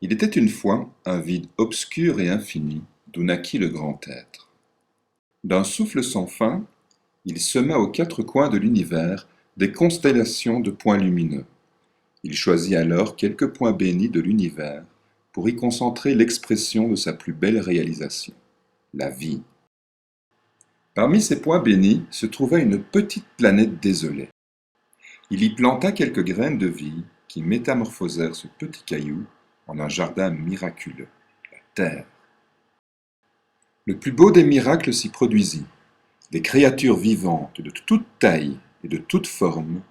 Il était une fois un vide obscur et infini, d'où naquit le grand être. D'un souffle sans fin, il sema aux quatre coins de l'univers des constellations de points lumineux. Il choisit alors quelques points bénis de l'univers pour y concentrer l'expression de sa plus belle réalisation, la vie. Parmi ces points bénis se trouvait une petite planète désolée. Il y planta quelques graines de vie qui métamorphosèrent ce petit caillou en un jardin miraculeux, la Terre. Le plus beau des miracles s'y produisit. Des créatures vivantes de toute taille et de toute forme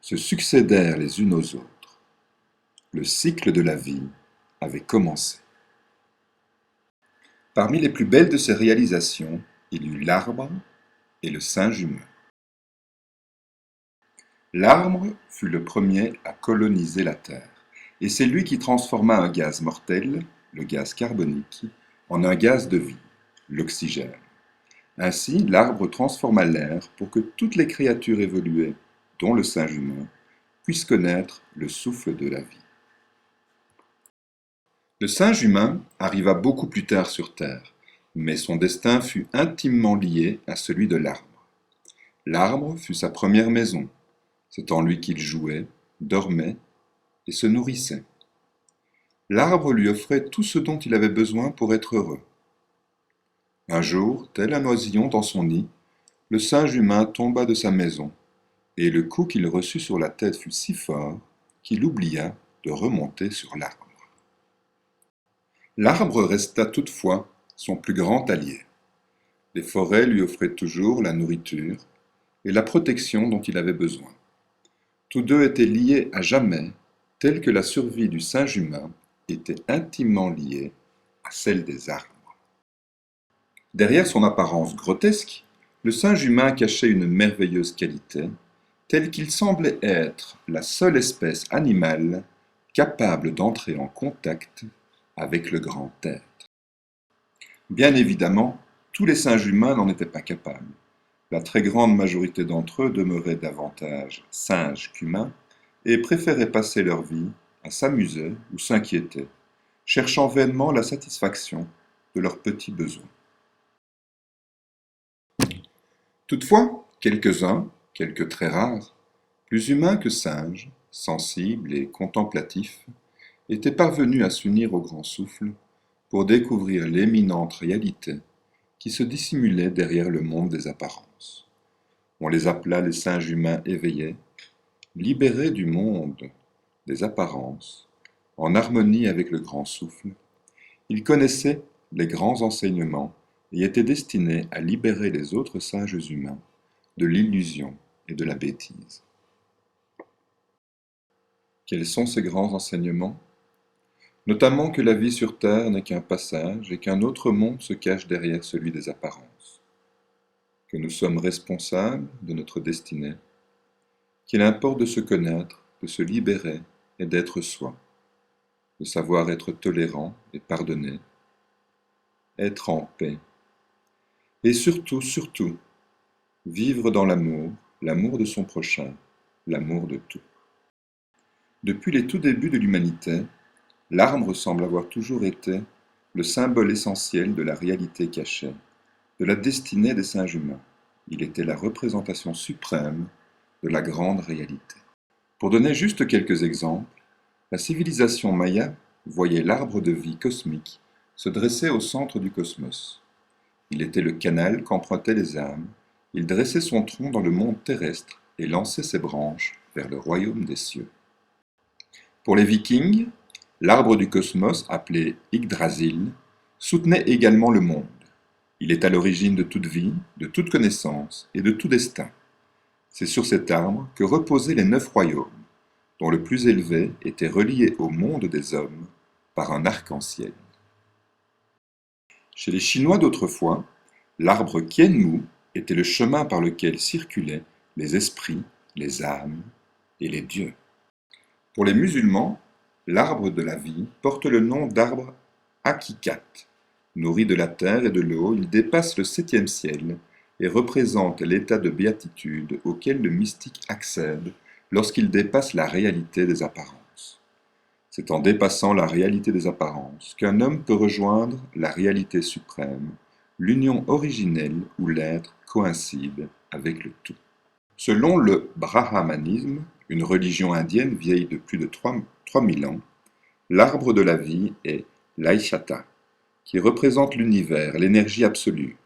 se succédèrent les unes aux autres. Le cycle de la vie avait commencé. Parmi les plus belles de ces réalisations, il y eut l'arbre et le singe humain. L'arbre fut le premier à coloniser la Terre, et c'est lui qui transforma un gaz mortel, le gaz carbonique, en un gaz de vie, l'oxygène. Ainsi, l'arbre transforma l'air pour que toutes les créatures évoluées, dont le singe humain, puissent connaître le souffle de la vie. Le singe humain arriva beaucoup plus tard sur Terre, mais son destin fut intimement lié à celui de l'arbre. L'arbre fut sa première maison. C'est en lui qu'il jouait, dormait et se nourrissait. L'arbre lui offrait tout ce dont il avait besoin pour être heureux. Un jour, tel un oisillon dans son nid, le singe humain tomba de sa maison, et le coup qu'il reçut sur la tête fut si fort qu'il oublia de remonter sur l'arbre. L'arbre resta toutefois son plus grand allié. Les forêts lui offraient toujours la nourriture et la protection dont il avait besoin. Tous deux étaient liés à jamais, tel que la survie du singe humain était intimement liée à celle des arbres. Derrière son apparence grotesque, le singe humain cachait une merveilleuse qualité, telle qu'il semblait être la seule espèce animale capable d'entrer en contact avec le grand être. Bien évidemment, tous les singes humains n'en étaient pas capables. La très grande majorité d'entre eux demeuraient davantage singes qu'humains et préféraient passer leur vie à s'amuser ou s'inquiéter, cherchant vainement la satisfaction de leurs petits besoins. Toutefois, quelques-uns, quelques très rares, plus humains que singes, sensibles et contemplatifs, étaient parvenus à s'unir au grand souffle pour découvrir l'éminente réalité qui se dissimulait derrière le monde des apparences. On les appela les singes humains éveillés, libérés du monde des apparences, en harmonie avec le grand souffle. Ils connaissaient les grands enseignements et étaient destinés à libérer les autres singes humains de l'illusion et de la bêtise. Quels sont ces grands enseignements? Notamment que la vie sur Terre n'est qu'un passage et qu'un autre monde se cache derrière celui des apparences, que nous sommes responsables de notre destinée, qu'il importe de se connaître, de se libérer et d'être soi, de savoir être tolérant et pardonner, être en paix, et surtout, vivre dans l'amour, l'amour de son prochain, l'amour de tout. Depuis les tout débuts de l'humanité, l'arbre semble avoir toujours été le symbole essentiel de la réalité cachée, de la destinée des singes humains. Il était la représentation suprême de la grande réalité. Pour donner juste quelques exemples, la civilisation maya voyait l'arbre de vie cosmique se dresser au centre du cosmos. Il était le canal qu'empruntaient les âmes, il dressait son tronc dans le monde terrestre et lançait ses branches vers le royaume des cieux. Pour les Vikings, l'arbre du cosmos, appelé Yggdrasil, soutenait également le monde. Il est à l'origine de toute vie, de toute connaissance et de tout destin. C'est sur cet arbre que reposaient les 9 royaumes, dont le plus élevé était relié au monde des hommes par un arc-en-ciel. Chez les Chinois d'autrefois, l'arbre Qianmu était le chemin par lequel circulaient les esprits, les âmes et les dieux. Pour les musulmans, l'arbre de la vie porte le nom d'arbre Hakikat. Nourri de la terre et de l'eau, il dépasse le 7e ciel et représente l'état de béatitude auquel le mystique accède lorsqu'il dépasse la réalité des apparences. C'est en dépassant la réalité des apparences qu'un homme peut rejoindre la réalité suprême, l'union originelle où l'être coïncide avec le tout. Selon le brahmanisme, une religion indienne vieille de plus de 3000 ans, l'arbre de la vie est l'Aishata, qui représente l'univers, l'énergie absolue.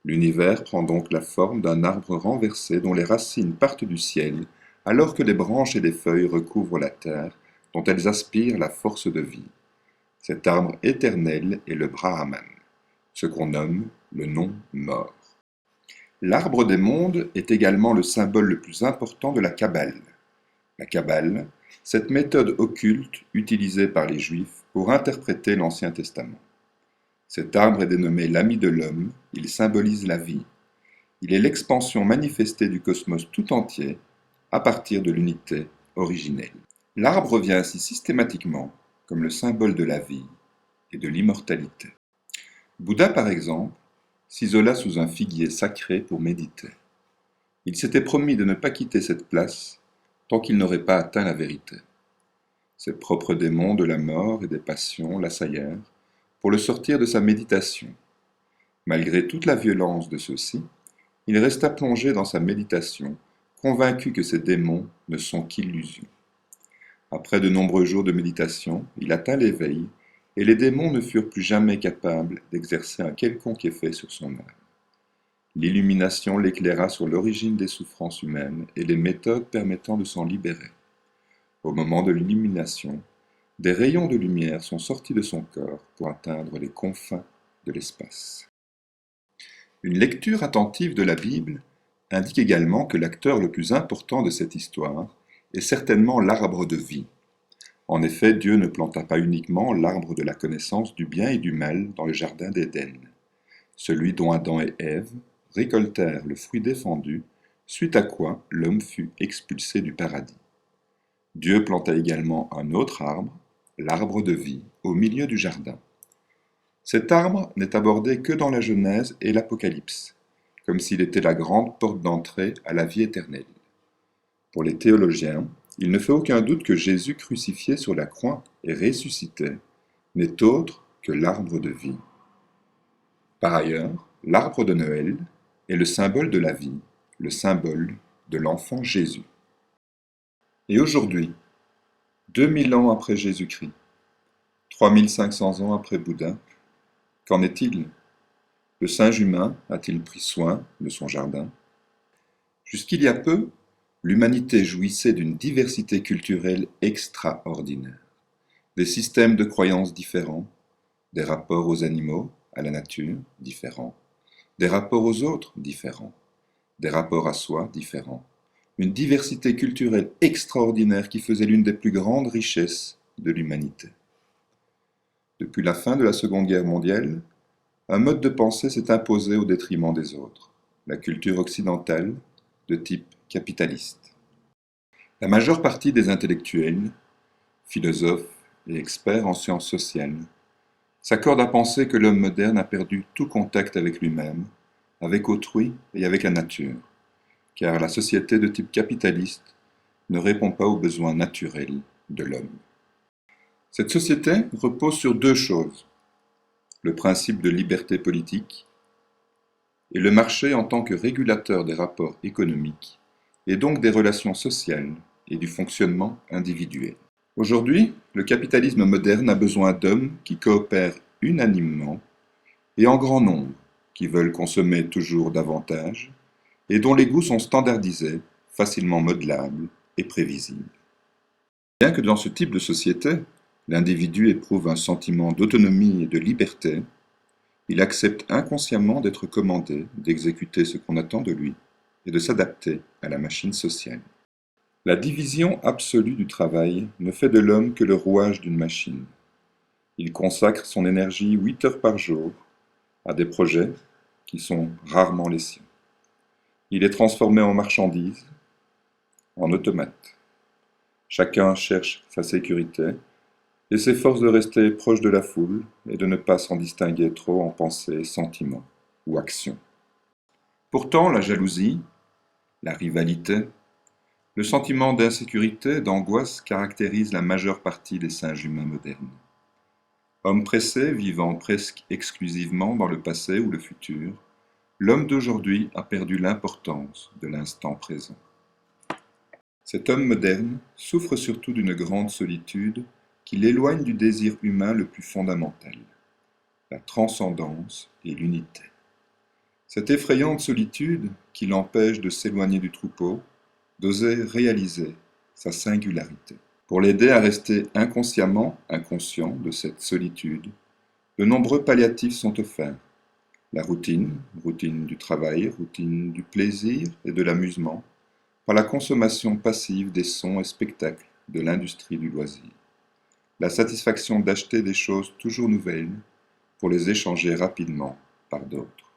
L'univers prend donc la forme d'un arbre renversé dont les racines partent du ciel, alors que les branches et les feuilles recouvrent la terre, dont elles aspirent la force de vie. Cet arbre éternel est le Brahman, ce qu'on nomme le non-mort. L'arbre des mondes est également le symbole le plus important de la Kabbale. La Kabbale, cette méthode occulte utilisée par les Juifs pour interpréter l'Ancien Testament. Cet arbre est dénommé l'ami de l'homme, il symbolise la vie. Il est l'expansion manifestée du cosmos tout entier à partir de l'unité originelle. L'arbre vient ainsi systématiquement comme le symbole de la vie et de l'immortalité. Bouddha, par exemple, s'isola sous un figuier sacré pour méditer. Il s'était promis de ne pas quitter cette place tant qu'il n'aurait pas atteint la vérité. Ses propres démons de la mort et des passions l'assaillèrent pour le sortir de sa méditation. Malgré toute la violence de ceux-ci, il resta plongé dans sa méditation, convaincu que ces démons ne sont qu'illusions. Après de nombreux jours de méditation, il atteint l'éveil, et les démons ne furent plus jamais capables d'exercer un quelconque effet sur son âme. L'illumination l'éclaira sur l'origine des souffrances humaines et les méthodes permettant de s'en libérer. Au moment de l'illumination, des rayons de lumière sont sortis de son corps pour atteindre les confins de l'espace. Une lecture attentive de la Bible indique également que l'acteur le plus important de cette histoire est certainement l'arbre de vie. En effet, Dieu ne planta pas uniquement l'arbre de la connaissance du bien et du mal dans le jardin d'Éden, celui dont Adam et Ève récoltèrent le fruit défendu, suite à quoi l'homme fut expulsé du paradis. Dieu planta également un autre arbre, l'arbre de vie, au milieu du jardin. Cet arbre n'est abordé que dans la Genèse et l'Apocalypse, comme s'il était la grande porte d'entrée à la vie éternelle. Pour les théologiens, il ne fait aucun doute que Jésus crucifié sur la croix et ressuscité n'est autre que l'arbre de vie. Par ailleurs, l'arbre de Noël est le symbole de la vie, le symbole de l'enfant Jésus. Et aujourd'hui, 2000 ans après Jésus-Christ, 3500 ans après Bouddha, qu'en est-il? Le singe humain a-t-il pris soin de son jardin? Jusqu'il y a peu, l'humanité jouissait d'une diversité culturelle extraordinaire, des systèmes de croyances différents, des rapports aux animaux, à la nature, différents, des rapports aux autres, différents, des rapports à soi, différents, une diversité culturelle extraordinaire qui faisait l'une des plus grandes richesses de l'humanité. Depuis la fin de la Seconde Guerre mondiale, un mode de pensée s'est imposé au détriment des autres, la culture occidentale de type capitaliste. La majeure partie des intellectuels, philosophes et experts en sciences sociales s'accordent à penser que l'homme moderne a perdu tout contact avec lui-même, avec autrui et avec la nature, car la société de type capitaliste ne répond pas aux besoins naturels de l'homme. Cette société repose sur deux choses, le principe de liberté politique et le marché en tant que régulateur des rapports économiques et donc des relations sociales et du fonctionnement individuel. Aujourd'hui, le capitalisme moderne a besoin d'hommes qui coopèrent unanimement et en grand nombre, qui veulent consommer toujours davantage et dont les goûts sont standardisés, facilement modelables et prévisibles. Bien que dans ce type de société, l'individu éprouve un sentiment d'autonomie et de liberté, il accepte inconsciemment d'être commandé, d'exécuter ce qu'on attend de lui et de s'adapter à la machine sociale. La division absolue du travail ne fait de l'homme que le rouage d'une machine. Il consacre son énergie 8 heures par jour à des projets qui sont rarement les siens. Il est transformé en marchandise, en automate. Chacun cherche sa sécurité et s'efforce de rester proche de la foule et de ne pas s'en distinguer trop en pensée, sentiment ou action. Pourtant, la jalousie, la rivalité, Le sentiment d'insécurité, d'angoisse caractérise la majeure partie des singes humains modernes. Homme pressé, vivant presque exclusivement dans le passé ou le futur, l'homme d'aujourd'hui a perdu l'importance de l'instant présent. Cet homme moderne souffre surtout d'une grande solitude qui l'éloigne du désir humain le plus fondamental, la transcendance et l'unité. Cette effrayante solitude qui l'empêche de s'éloigner du troupeau, d'oser réaliser sa singularité. Pour l'aider à rester inconsciemment inconscient de cette solitude, de nombreux palliatifs sont offerts. La routine du travail, routine du plaisir et de l'amusement, par la consommation passive des sons et spectacles de l'industrie du loisir. La satisfaction d'acheter des choses toujours nouvelles pour les échanger rapidement par d'autres.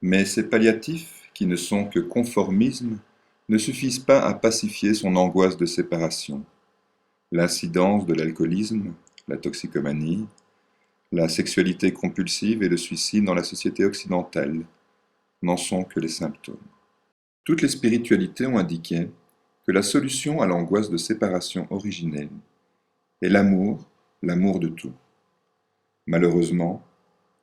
Mais ces palliatifs, qui ne sont que conformisme, ne suffisent pas à pacifier son angoisse de séparation. L'incidence de l'alcoolisme, la toxicomanie, la sexualité compulsive et le suicide dans la société occidentale n'en sont que les symptômes. Toutes les spiritualités ont indiqué que la solution à l'angoisse de séparation originelle est l'amour de tout. Malheureusement,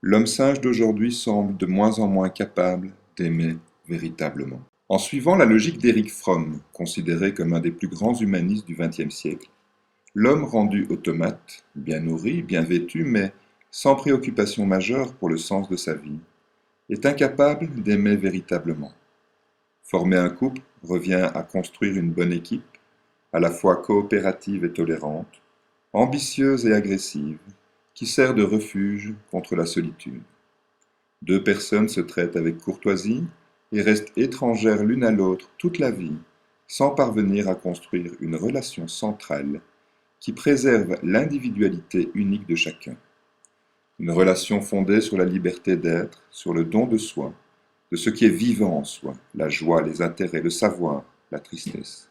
l'homme singe d'aujourd'hui semble de moins en moins capable d'aimer véritablement. En suivant la logique d'Erich Fromm, considéré comme un des plus grands humanistes du XXe siècle, l'homme rendu automate, bien nourri, bien vêtu, mais sans préoccupation majeure pour le sens de sa vie, est incapable d'aimer véritablement. Former un couple revient à construire une bonne équipe, à la fois coopérative et tolérante, ambitieuse et agressive, qui sert de refuge contre la solitude. Deux personnes se traitent avec courtoisie et restent étrangères l'une à l'autre toute la vie, sans parvenir à construire une relation centrale qui préserve l'individualité unique de chacun. Une relation fondée sur la liberté d'être, sur le don de soi, de ce qui est vivant en soi, la joie, les intérêts, le savoir, la tristesse.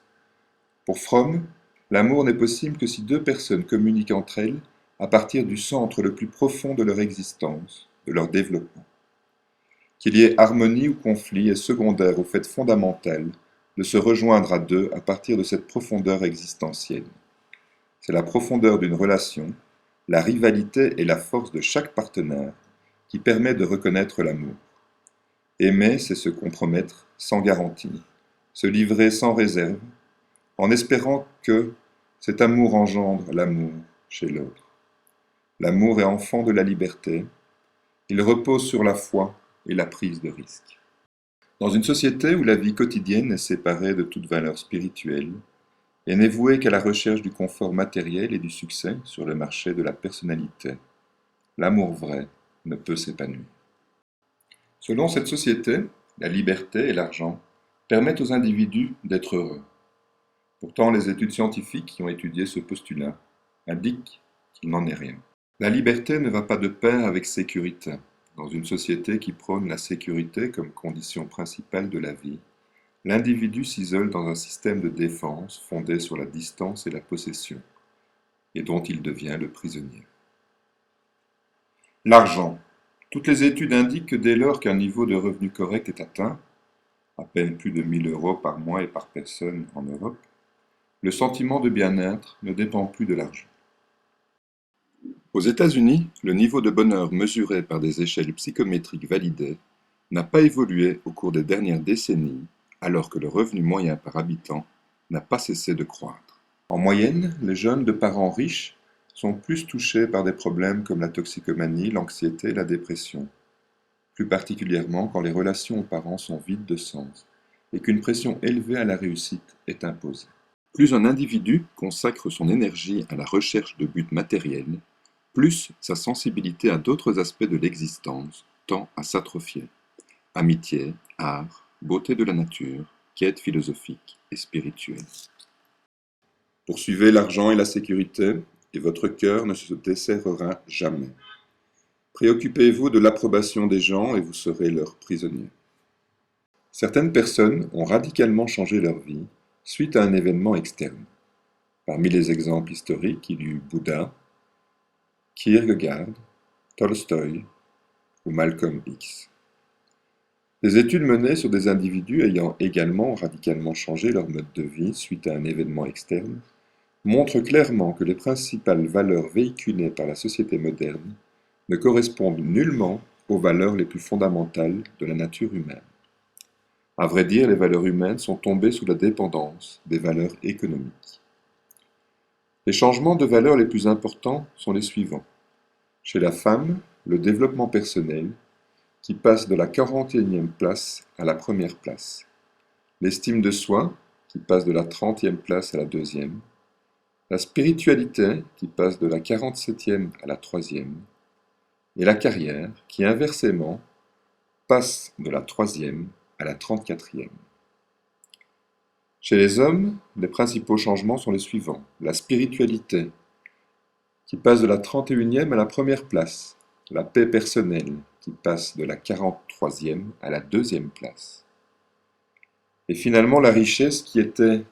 Pour Fromm, l'amour n'est possible que si deux personnes communiquent entre elles à partir du centre le plus profond de leur existence, de leur développement. Qu'il y ait harmonie ou conflit est secondaire au fait fondamental de se rejoindre à deux à partir de cette profondeur existentielle. C'est la profondeur d'une relation, la rivalité et la force de chaque partenaire qui permet de reconnaître l'amour. Aimer, c'est se compromettre sans garantie, se livrer sans réserve, en espérant que cet amour engendre l'amour chez l'autre. L'amour est enfant de la liberté, il repose sur la foi et la prise de risque. Dans une société où la vie quotidienne est séparée de toute valeur spirituelle et n'est vouée qu'à la recherche du confort matériel et du succès sur le marché de la personnalité, l'amour vrai ne peut s'épanouir. Selon cette société, la liberté et l'argent permettent aux individus d'être heureux. Pourtant, les études scientifiques qui ont étudié ce postulat indiquent qu'il n'en est rien. La liberté ne va pas de pair avec sécurité. Dans une société qui prône la sécurité comme condition principale de la vie, l'individu s'isole dans un système de défense fondé sur la distance et la possession, et dont il devient le prisonnier. L'argent. Toutes les études indiquent que dès lors qu'un niveau de revenu correct est atteint, à peine plus de 1 000 € par mois et par personne en Europe, le sentiment de bien-être ne dépend plus de l'argent. Aux États-Unis, le niveau de bonheur mesuré par des échelles psychométriques validées n'a pas évolué au cours des dernières décennies, alors que le revenu moyen par habitant n'a pas cessé de croître. En moyenne, les jeunes de parents riches sont plus touchés par des problèmes comme la toxicomanie, l'anxiété et la dépression, plus particulièrement quand les relations aux parents sont vides de sens et qu'une pression élevée à la réussite est imposée. Plus un individu consacre son énergie à la recherche de buts matériels, plus sa sensibilité à d'autres aspects de l'existence tend à s'atrophier. Amitié, art, beauté de la nature, quête philosophique et spirituelle. Poursuivez l'argent et la sécurité, et votre cœur ne se desserrera jamais. Préoccupez-vous de l'approbation des gens et vous serez leur prisonnier. Certaines personnes ont radicalement changé leur vie suite à un événement externe. Parmi les exemples historiques, il y eut Bouddha, Kierkegaard, Tolstoï ou Malcolm X. Des études menées sur des individus ayant également radicalement changé leur mode de vie suite à un événement externe montrent clairement que les principales valeurs véhiculées par la société moderne ne correspondent nullement aux valeurs les plus fondamentales de la nature humaine. À vrai dire, les valeurs humaines sont tombées sous la dépendance des valeurs économiques. Les changements de valeurs les plus importants sont les suivants. Chez la femme, le développement personnel, qui passe de la 41e place à la première place. L'estime de soi, qui passe de la 30e place à la 2e. La spiritualité, qui passe de la 47e à la 3e. Et la carrière, qui inversement passe de la 3e à la 34e. Chez les hommes, les principaux changements sont les suivants. La spiritualité, qui passe de la 31e à la première place. La paix personnelle, qui passe de la 43e à la 2e place. Et finalement, la richesse, qui était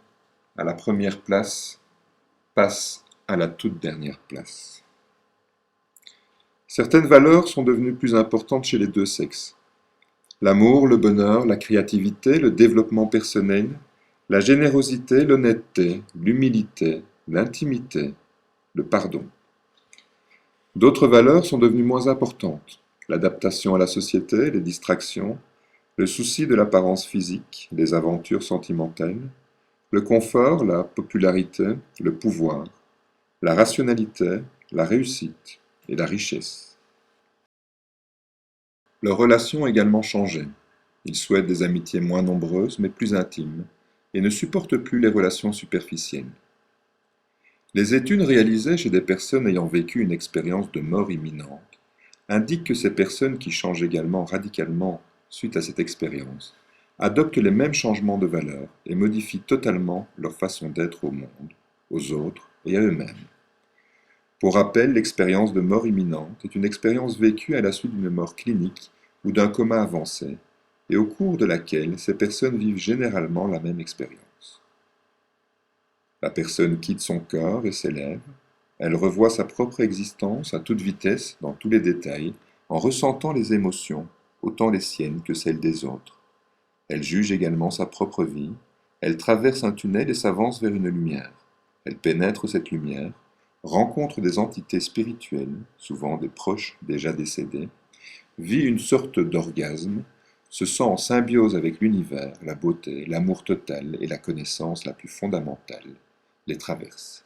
à la première place, passe à la toute dernière place. Certaines valeurs sont devenues plus importantes chez les deux sexes. L'amour, le bonheur, la créativité, le développement personnel, la générosité, l'honnêteté, l'humilité, l'intimité, le pardon. D'autres valeurs sont devenues moins importantes. L'adaptation à la société, les distractions, le souci de l'apparence physique, les aventures sentimentales, le confort, la popularité, le pouvoir, la rationalité, la réussite et la richesse. Leurs relations ont également changé. Ils souhaitent des amitiés moins nombreuses mais plus intimes et ne supportent plus les relations superficielles. Les études réalisées chez des personnes ayant vécu une expérience de mort imminente indiquent que ces personnes qui changent également radicalement suite à cette expérience adoptent les mêmes changements de valeur et modifient totalement leur façon d'être au monde, aux autres et à eux-mêmes. Pour rappel, l'expérience de mort imminente est une expérience vécue à la suite d'une mort clinique ou d'un coma avancé, et au cours de laquelle ces personnes vivent généralement la même expérience. La personne quitte son corps et s'élève, elle revoit sa propre existence à toute vitesse, dans tous les détails, en ressentant les émotions, autant les siennes que celles des autres. Elle juge également sa propre vie, elle traverse un tunnel et s'avance vers une lumière. Elle pénètre cette lumière, rencontre des entités spirituelles, souvent des proches déjà décédés, vit une sorte d'orgasme, se sent en symbiose avec l'univers, la beauté, l'amour total et la connaissance la plus fondamentale, les traverse.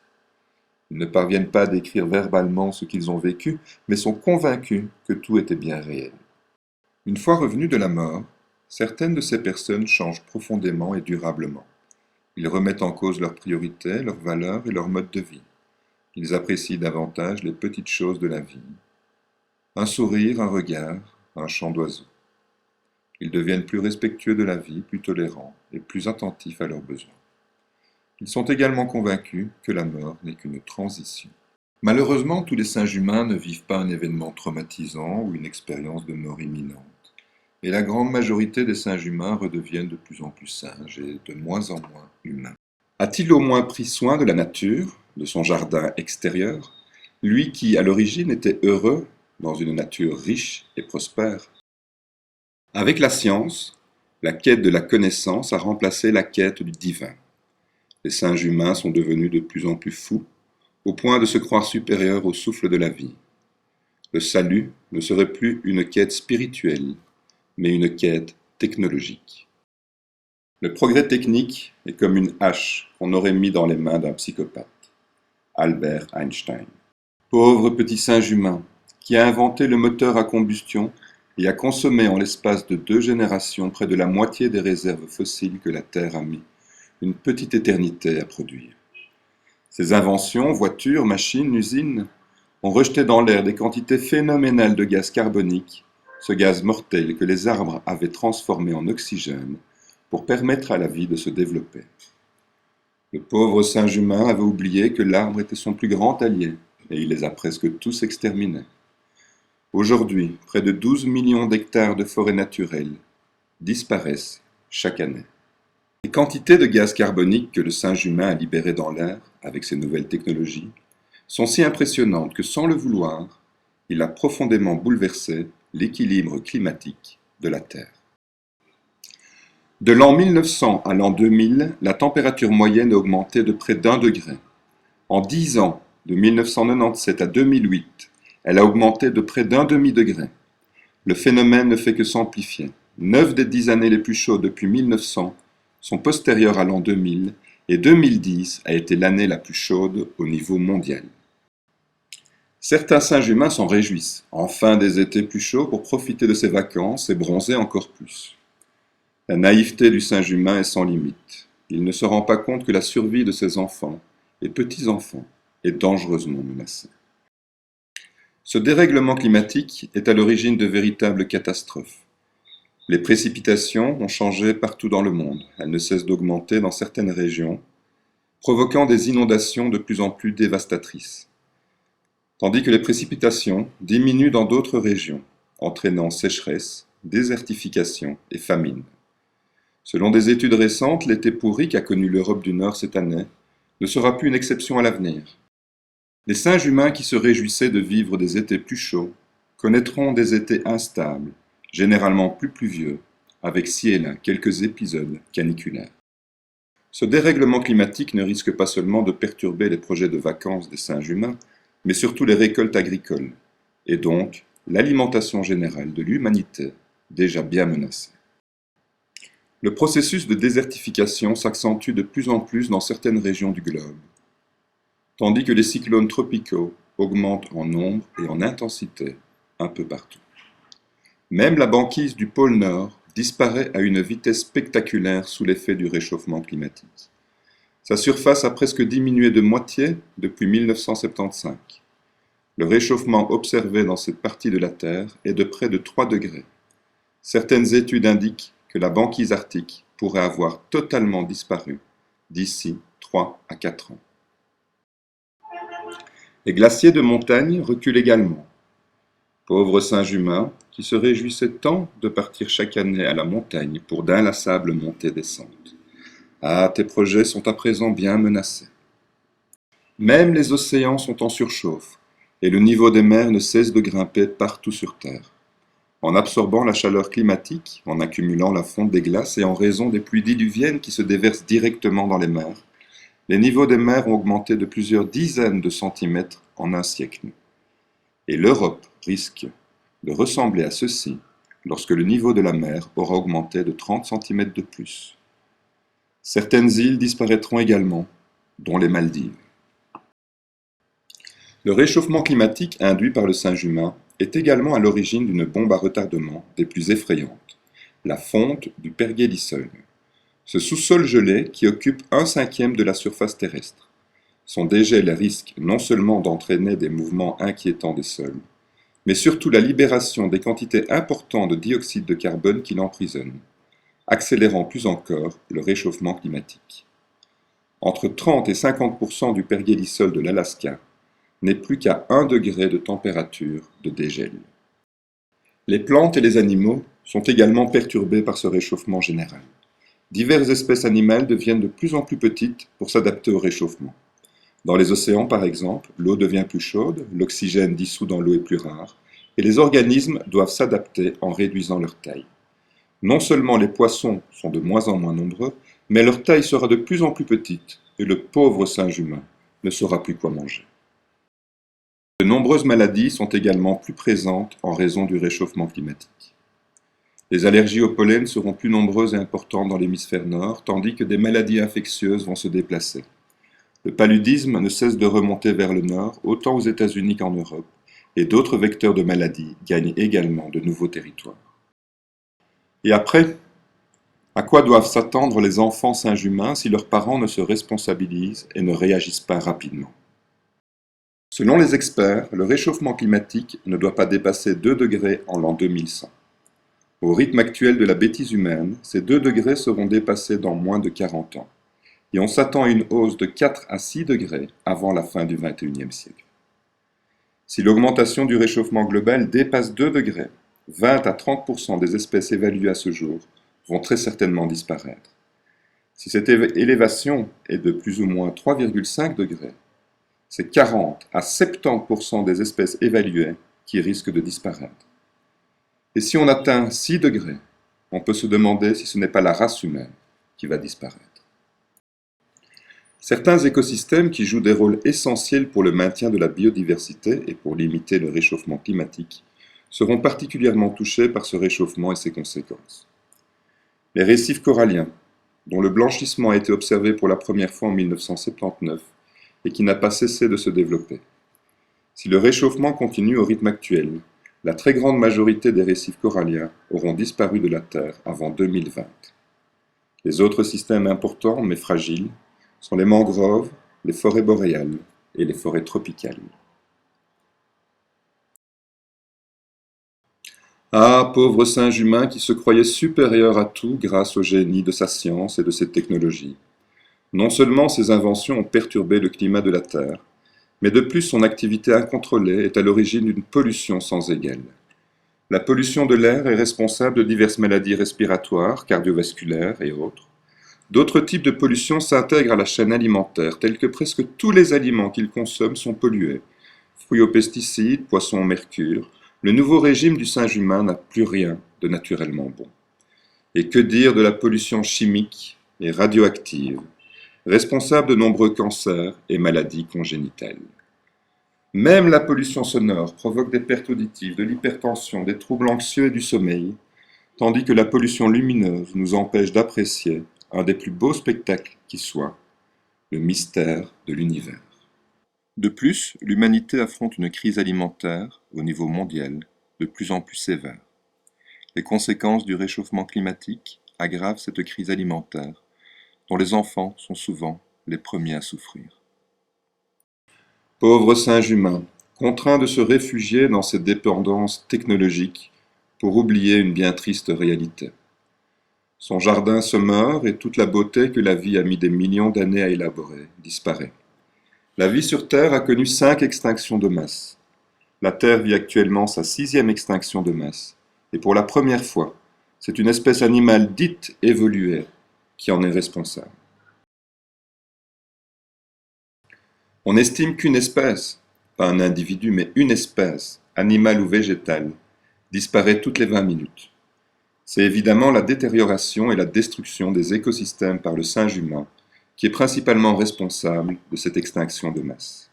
Ils ne parviennent pas à décrire verbalement ce qu'ils ont vécu, mais sont convaincus que tout était bien réel. Une fois revenus de la mort, certaines de ces personnes changent profondément et durablement. Ils remettent en cause leurs priorités, leurs valeurs et leur mode de vie. Ils apprécient davantage les petites choses de la vie. Un sourire, un regard, un chant d'oiseau. Ils deviennent plus respectueux de la vie, plus tolérants et plus attentifs à leurs besoins. Ils sont également convaincus que la mort n'est qu'une transition. Malheureusement, tous les singes humains ne vivent pas un événement traumatisant ou une expérience de mort imminente. Et la grande majorité des singes humains redeviennent de plus en plus singes et de moins en moins humains. A-t-il au moins pris soin de la nature, de son jardin extérieur, lui qui, à l'origine, était heureux dans une nature riche et prospère? Avec la science, la quête de la connaissance a remplacé la quête du divin. Les singes humains sont devenus de plus en plus fous, au point de se croire supérieurs au souffle de la vie. Le salut ne serait plus une quête spirituelle, mais une quête technologique. Le progrès technique est comme une hache qu'on aurait mis dans les mains d'un psychopathe. Albert Einstein. Pauvre petit singe humain, qui a inventé le moteur à combustion et a consommé en l'espace de 2 générations près de la moitié des réserves fossiles que la Terre a mis une petite éternité à produire. Ses inventions, voitures, machines, usines, ont rejeté dans l'air des quantités phénoménales de gaz carbonique, ce gaz mortel que les arbres avaient transformé en oxygène pour permettre à la vie de se développer. Le pauvre singe humain avait oublié que l'arbre était son plus grand allié, et il les a presque tous exterminés. Aujourd'hui, près de 12 millions d'hectares de forêts naturelles disparaissent chaque année. Les quantités de gaz carbonique que le singe humain a libérées dans l'air avec ces nouvelles technologies sont si impressionnantes que sans le vouloir, il a profondément bouleversé l'équilibre climatique de la Terre. De l'an 1900 à l'an 2000, la température moyenne a augmenté de près d'1 degré. En 10 ans, de 1997 à 2008, elle a augmenté de près d'1 demi-degré. Le phénomène ne fait que s'amplifier. 9 des 10 années les plus chaudes depuis 1900 sont postérieures à l'an 2000 et 2010 a été l'année la plus chaude au niveau mondial. Certains singes humains s'en réjouissent, enfin des étés plus chauds pour profiter de ses vacances et bronzer encore plus. La naïveté du singe humain est sans limite. Il ne se rend pas compte que la survie de ses enfants et petits-enfants est dangereusement menacée. Ce dérèglement climatique est à l'origine de véritables catastrophes. Les précipitations ont changé partout dans le monde. Elles ne cessent d'augmenter dans certaines régions, provoquant des inondations de plus en plus dévastatrices. Tandis que les précipitations diminuent dans d'autres régions, entraînant sécheresse, désertification et famine. Selon des études récentes, l'été pourri qu'a connu l'Europe du Nord cette année ne sera plus une exception à l'avenir. Les singes humains qui se réjouissaient de vivre des étés plus chauds connaîtront des étés instables, généralement plus pluvieux, avec ci et là quelques épisodes caniculaires. Ce dérèglement climatique ne risque pas seulement de perturber les projets de vacances des singes humains, mais surtout les récoltes agricoles, et donc l'alimentation générale de l'humanité, déjà bien menacée. Le processus de désertification s'accentue de plus en plus dans certaines régions du globe, tandis que les cyclones tropicaux augmentent en nombre et en intensité un peu partout. Même la banquise du pôle Nord disparaît à une vitesse spectaculaire sous l'effet du réchauffement climatique. Sa surface a presque diminué de moitié depuis 1975. Le réchauffement observé dans cette partie de la Terre est de près de 3 degrés. Certaines études indiquent que la banquise arctique pourrait avoir totalement disparu d'ici 3 à 4 ans. Les glaciers de montagne reculent également. Pauvres singes humains qui se réjouissaient tant de partir chaque année à la montagne pour d'inlassables montées-descentes. Ah, tes projets sont à présent bien menacés. Même les océans sont en surchauffe, et le niveau des mers ne cesse de grimper partout sur Terre. En absorbant la chaleur climatique, en accumulant la fonte des glaces et en raison des pluies diluviennes qui se déversent directement dans les mers, les niveaux des mers ont augmenté de plusieurs dizaines de centimètres en un siècle. Et l'Europe risque de ressembler à ceci lorsque le niveau de la mer aura augmenté de 30 centimètres de plus. Certaines îles disparaîtront également, dont les Maldives. Le réchauffement climatique induit par le singe humain est également à l'origine d'une bombe à retardement des plus effrayantes, la fonte du pergélisol. Ce sous-sol gelé qui occupe 1/5 de la surface terrestre. Son dégel risque non seulement d'entraîner des mouvements inquiétants des sols, mais surtout la libération des quantités importantes de dioxyde de carbone qui l'emprisonnent, accélérant plus encore le réchauffement climatique. Entre 30 et 50% du pergélisol de l'Alaska n'est plus qu'à 1 degré de température de dégel. Les plantes et les animaux sont également perturbés par ce réchauffement général. Diverses espèces animales deviennent de plus en plus petites pour s'adapter au réchauffement. Dans les océans, par exemple, l'eau devient plus chaude, l'oxygène dissous dans l'eau est plus rare, et les organismes doivent s'adapter en réduisant leur taille. Non seulement les poissons sont de moins en moins nombreux, mais leur taille sera de plus en plus petite, et le pauvre singe humain ne saura plus quoi manger. De nombreuses maladies sont également plus présentes en raison du réchauffement climatique. Les allergies au pollen seront plus nombreuses et importantes dans l'hémisphère nord, tandis que des maladies infectieuses vont se déplacer. Le paludisme ne cesse de remonter vers le nord, autant aux États-Unis qu'en Europe, et d'autres vecteurs de maladies gagnent également de nouveaux territoires. Et après, à quoi doivent s'attendre les enfants singes humains si leurs parents ne se responsabilisent et ne réagissent pas rapidement? Selon les experts, le réchauffement climatique ne doit pas dépasser 2 degrés en l'an 2100. Au rythme actuel de la bêtise humaine, ces 2 degrés seront dépassés dans moins de 40 ans, et on s'attend à une hausse de 4 à 6 degrés avant la fin du XXIe siècle. Si l'augmentation du réchauffement global dépasse 2 degrés, 20 à 30% des espèces évaluées à ce jour vont très certainement disparaître. Si cette élévation est de plus ou moins 3,5 degrés, c'est 40 à 70% des espèces évaluées qui risquent de disparaître. Et si on atteint 6 degrés, on peut se demander si ce n'est pas la race humaine qui va disparaître. Certains écosystèmes qui jouent des rôles essentiels pour le maintien de la biodiversité et pour limiter le réchauffement climatique seront particulièrement touchés par ce réchauffement et ses conséquences. Les récifs coralliens, dont le blanchissement a été observé pour la première fois en 1979 et qui n'a pas cessé de se développer. Si le réchauffement continue au rythme actuel, la très grande majorité des récifs coralliens auront disparu de la Terre avant 2020. Les autres systèmes importants mais fragiles sont les mangroves, les forêts boréales et les forêts tropicales. Ah, pauvre singe humain qui se croyait supérieur à tout grâce au génie de sa science et de ses technologies. Non seulement ses inventions ont perturbé le climat de la Terre, mais de plus son activité incontrôlée est à l'origine d'une pollution sans égale. La pollution de l'air est responsable de diverses maladies respiratoires, cardiovasculaires et autres. D'autres types de pollution s'intègrent à la chaîne alimentaire, tels que presque tous les aliments qu'ils consomment sont pollués. Fruits aux pesticides, poissons au mercure, le nouveau régime du singe humain n'a plus rien de naturellement bon. Et que dire de la pollution chimique et radioactive, responsable de nombreux cancers et maladies congénitales. Même la pollution sonore provoque des pertes auditives, de l'hypertension, des troubles anxieux et du sommeil, tandis que la pollution lumineuse nous empêche d'apprécier un des plus beaux spectacles qui soit, le mystère de l'univers. De plus, l'humanité affronte une crise alimentaire, au niveau mondial, de plus en plus sévère. Les conséquences du réchauffement climatique aggravent cette crise alimentaire, dont les enfants sont souvent les premiers à souffrir. Pauvre singe humain, contraint de se réfugier dans ses dépendances technologiques pour oublier une bien triste réalité. Son jardin se meurt et toute la beauté que la vie a mis des millions d'années à élaborer disparaît. La vie sur Terre a connu 5 extinctions de masse. La Terre vit actuellement sa 6e extinction de masse. Et pour la première fois, c'est une espèce animale dite évoluée qui en est responsable. On estime qu'une espèce, pas un individu mais une espèce, animale ou végétale, disparaît toutes les 20 minutes. C'est évidemment la détérioration et la destruction des écosystèmes par le singe humain qui est principalement responsable de cette extinction de masse.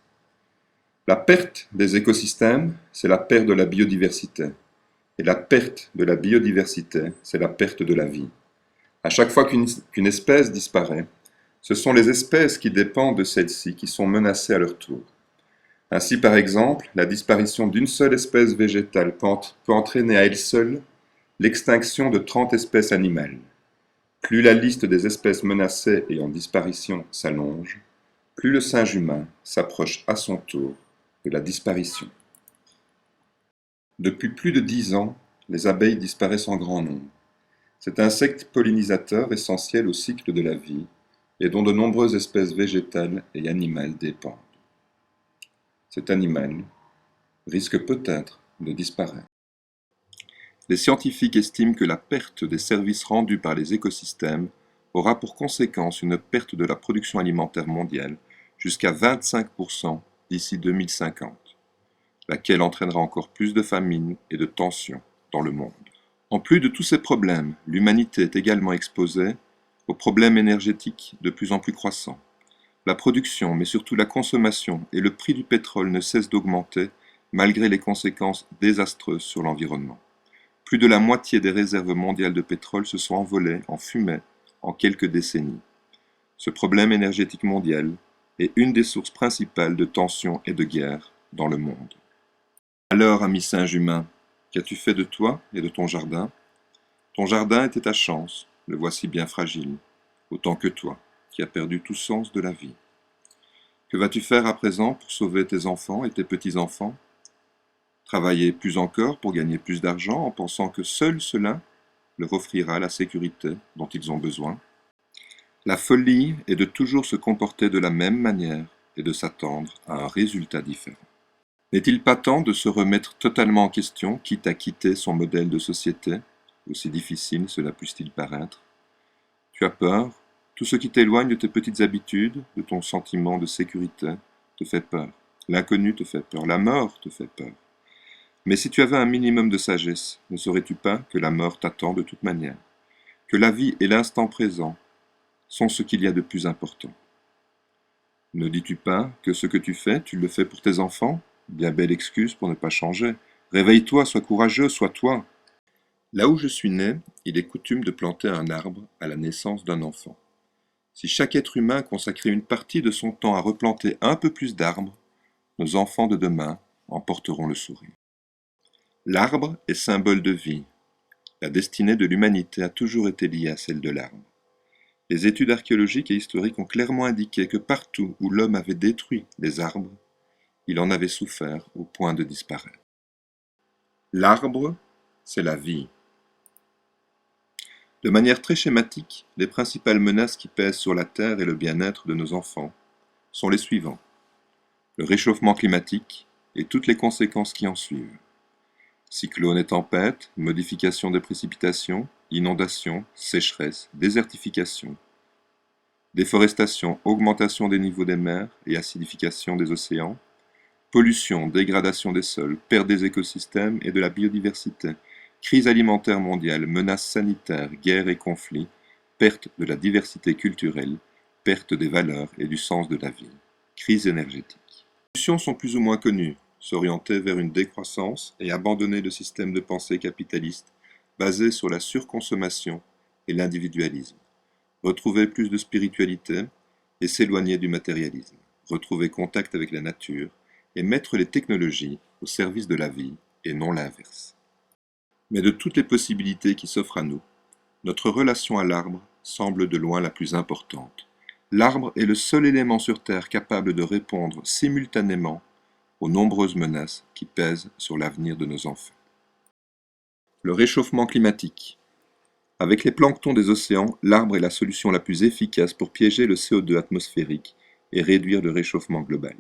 La perte des écosystèmes, c'est la perte de la biodiversité. Et la perte de la biodiversité, c'est la perte de la vie. À chaque fois qu'une espèce disparaît, ce sont les espèces qui dépendent de celle-ci qui sont menacées à leur tour. Ainsi, par exemple, la disparition d'une seule espèce végétale peut entraîner à elle seule l'extinction de 30 espèces animales. Plus la liste des espèces menacées et en disparition s'allonge, plus le singe humain s'approche à son tour de la disparition. Depuis plus de 10 ans, les abeilles disparaissent en grand nombre. Cet insecte pollinisateur essentiel au cycle de la vie et dont de nombreuses espèces végétales et animales dépendent. Cet animal risque peut-être de disparaître. Les scientifiques estiment que la perte des services rendus par les écosystèmes aura pour conséquence une perte de la production alimentaire mondiale jusqu'à 25% d'ici 2050, laquelle entraînera encore plus de famines et de tensions dans le monde. En plus de tous ces problèmes, l'humanité est également exposée aux problèmes énergétiques de plus en plus croissants. La production, mais surtout la consommation et le prix du pétrole ne cessent d'augmenter malgré les conséquences désastreuses sur l'environnement. Plus de la moitié des réserves mondiales de pétrole se sont envolées en fumée en quelques décennies. Ce problème énergétique mondial est une des sources principales de tensions et de guerres dans le monde. Alors, ami singe humain, qu'as-tu fait de toi et de ton jardin? Ton jardin était ta chance, le voici bien fragile, autant que toi, qui as perdu tout sens de la vie. Que vas-tu faire à présent pour sauver tes enfants et tes petits-enfants? Travailler plus encore pour gagner plus d'argent en pensant que seul cela leur offrira la sécurité dont ils ont besoin? La folie est de toujours se comporter de la même manière et de s'attendre à un résultat différent. N'est-il pas temps de se remettre totalement en question, quitte à quitter son modèle de société, aussi difficile cela puisse-t-il paraître? Tu as peur, tout ce qui t'éloigne de tes petites habitudes, de ton sentiment de sécurité, te fait peur. L'inconnu te fait peur, la mort te fait peur. Mais si tu avais un minimum de sagesse, ne saurais-tu pas que la mort t'attend de toute manière? que la vie et l'instant présent sont ce qu'il y a de plus important. Ne dis-tu pas que ce que tu fais, tu le fais pour tes enfants? Bien belle excuse pour ne pas changer. Réveille-toi, sois courageux, sois toi. Là où je suis né, il est coutume de planter un arbre à la naissance d'un enfant. Si chaque être humain consacrait une partie de son temps à replanter un peu plus d'arbres, nos enfants de demain en porteront le sourire. L'arbre est symbole de vie. La destinée de l'humanité a toujours été liée à celle de l'arbre. Les études archéologiques et historiques ont clairement indiqué que partout où l'homme avait détruit les arbres, il en avait souffert au point de disparaître. L'arbre, c'est la vie. De manière très schématique, les principales menaces qui pèsent sur la Terre et le bien-être de nos enfants sont les suivants. Le réchauffement climatique et toutes les conséquences qui en suivent. Cyclones et tempêtes, modification des précipitations, inondations, sécheresse, désertification, déforestation, augmentation des niveaux des mers et acidification des océans, pollution, dégradation des sols, perte des écosystèmes et de la biodiversité, crise alimentaire mondiale, menaces sanitaires, guerres et conflits, perte de la diversité culturelle, perte des valeurs et du sens de la vie, crise énergétique. Les solutions sont plus ou moins connues, s'orienter vers une décroissance et abandonner le système de pensée capitaliste basé sur la surconsommation et l'individualisme, retrouver plus de spiritualité et s'éloigner du matérialisme, retrouver contact avec la nature et mettre les technologies au service de la vie et non l'inverse. Mais de toutes les possibilités qui s'offrent à nous, notre relation à l'arbre semble de loin la plus importante. L'arbre est le seul élément sur Terre capable de répondre simultanément aux nombreuses menaces qui pèsent sur l'avenir de nos enfants. Le réchauffement climatique. Avec les planctons des océans, l'arbre est la solution la plus efficace pour piéger le CO2 atmosphérique et réduire le réchauffement global.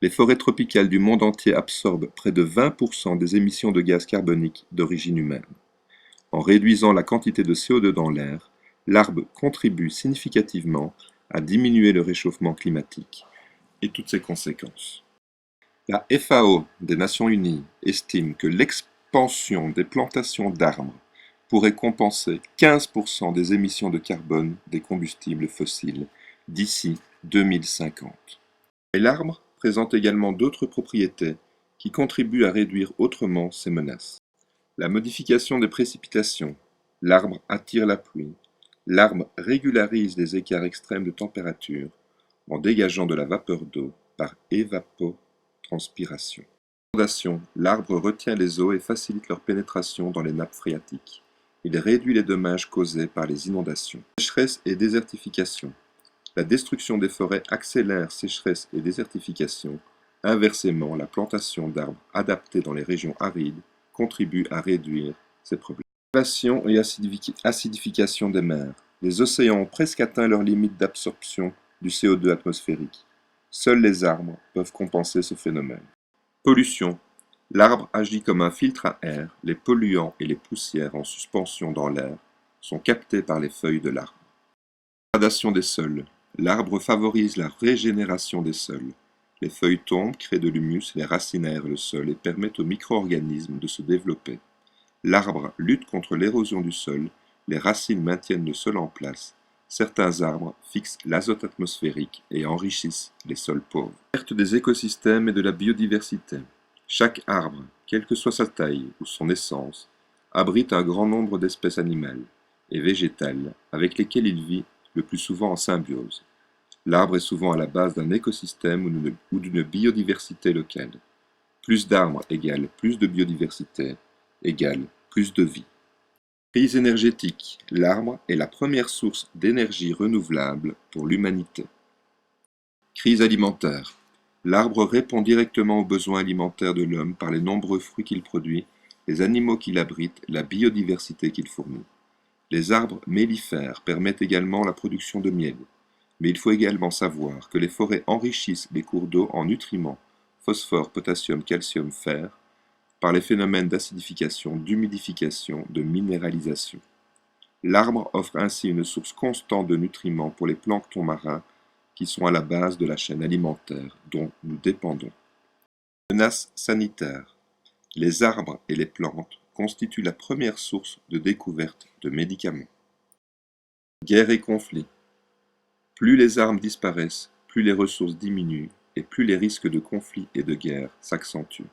Les forêts tropicales du monde entier absorbent près de 20% des émissions de gaz carbonique d'origine humaine. En réduisant la quantité de CO2 dans l'air, l'arbre contribue significativement à diminuer le réchauffement climatique et toutes ses conséquences. La FAO des Nations Unies estime que l'expansion des plantations d'arbres pourrait compenser 15% des émissions de carbone des combustibles fossiles d'ici 2050. Et l'arbre présente également d'autres propriétés qui contribuent à réduire autrement ces menaces. La modification des précipitations. L'arbre attire la pluie. L'arbre régularise les écarts extrêmes de température en dégageant de la vapeur d'eau par évapotranspiration. Inondation. L'arbre retient les eaux et facilite leur pénétration dans les nappes phréatiques. Il réduit les dommages causés par les inondations. Sécheresse et désertification. La destruction des forêts accélère sécheresse et désertification. Inversement, la plantation d'arbres adaptés dans les régions arides contribue à réduire ces problèmes. Élévation et acidification des mers. Les océans ont presque atteint leur limite d'absorption du CO2 atmosphérique. Seuls les arbres peuvent compenser ce phénomène. Pollution. L'arbre agit comme un filtre à air. Les polluants et les poussières en suspension dans l'air sont captés par les feuilles de l'arbre. Dégradation des sols. L'arbre favorise la régénération des sols. Les feuilles tombent, créent de l'humus, les racines aèrent le sol et permettent aux micro-organismes de se développer. L'arbre lutte contre l'érosion du sol, les racines maintiennent le sol en place. Certains arbres fixent l'azote atmosphérique et enrichissent les sols pauvres. Perte des écosystèmes et de la biodiversité. Chaque arbre, quelle que soit sa taille ou son essence, abrite un grand nombre d'espèces animales et végétales avec lesquelles il vit le plus souvent en symbiose. L'arbre est souvent à la base d'un écosystème ou d'une biodiversité locale. Plus d'arbres égale plus de biodiversité, égale plus de vie. Crise énergétique. L'arbre est la première source d'énergie renouvelable pour l'humanité. Crise alimentaire. L'arbre répond directement aux besoins alimentaires de l'homme par les nombreux fruits qu'il produit, les animaux qu'il abrite, la biodiversité qu'il fournit. Les arbres mellifères permettent également la production de miel. Mais il faut également savoir que les forêts enrichissent les cours d'eau en nutriments, phosphore, potassium, calcium, fer, par les phénomènes d'acidification, d'humidification, de minéralisation. L'arbre offre ainsi une source constante de nutriments pour les planctons marins qui sont à la base de la chaîne alimentaire dont nous dépendons. Menaces sanitaires. Les arbres et les plantes constituent la première source de découverte de médicaments. Guerre et conflit. Plus les armes disparaissent, plus les ressources diminuent et plus les risques de conflit et de guerre s'accentuent.